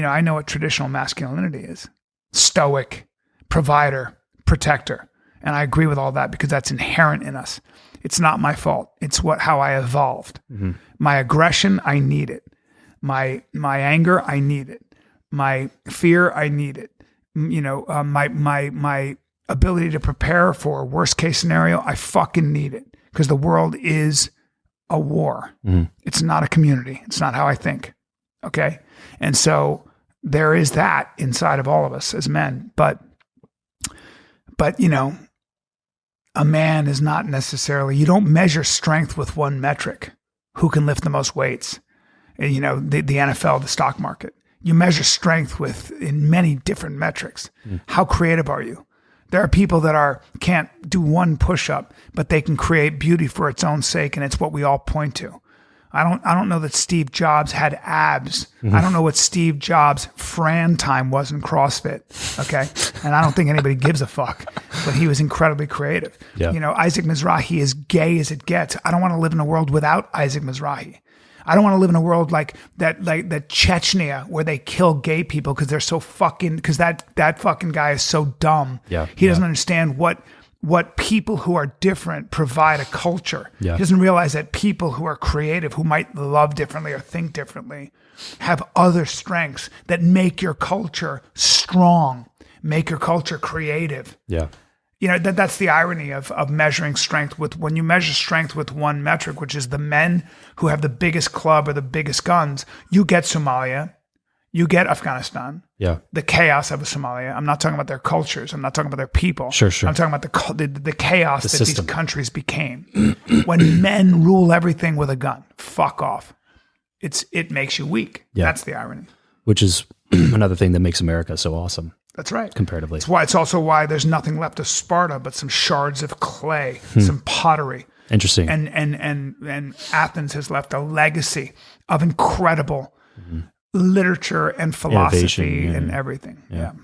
I know what traditional masculinity is. Stoic, provider, protector. And I agree with all that because that's inherent in us. It's not my fault. It's how I evolved. Mm-hmm. My aggression, I need it. My anger, I need it. My fear, I need it. My ability to prepare for a worst case scenario, I fucking need it because the world is a war. Mm-hmm. It's not a community. It's not how I think. Okay. And so there is that inside of all of us as men, but a man is not necessarily, you don't measure strength with one metric. Who can lift the most weights? The NFL, the stock market. You measure strength in many different metrics. Mm. How creative are you? There are people that can't do one push-up, but they can create beauty for its own sake, and it's what we all point to. I don't know that Steve Jobs had abs. Mm-hmm. I don't know what Steve Jobs' Fran time was in CrossFit. Okay. And I don't think anybody gives a fuck, but he was incredibly creative. Yeah. Isaac Mizrahi is gay as it gets. I don't want to live in a world without Isaac Mizrahi. I don't want to live in a world like that Chechnya where they kill gay people because they're so fucking, because that fucking guy is so dumb. Yeah. He doesn't understand what people who are different provide a culture. Yeah. He doesn't realize that people who are creative, who might love differently or think differently, have other strengths that make your culture strong, make your culture creative. Yeah. That's the irony of measuring strength when you measure strength with one metric, which is the men who have the biggest club or the biggest guns, you get Somalia, you get Afghanistan, the chaos of Somalia. I'm not talking about their cultures. I'm not talking about their people. Sure. I'm talking about the chaos that system. These countries became. When men rule everything with a gun, fuck off. It makes you weak. Yeah. That's the irony. Which is another thing that makes America so awesome. That's right. Comparatively. It's also why there's nothing left of Sparta but some shards of clay, some pottery. Interesting. And Athens has left a legacy of incredible literature and philosophy and everything. Yeah.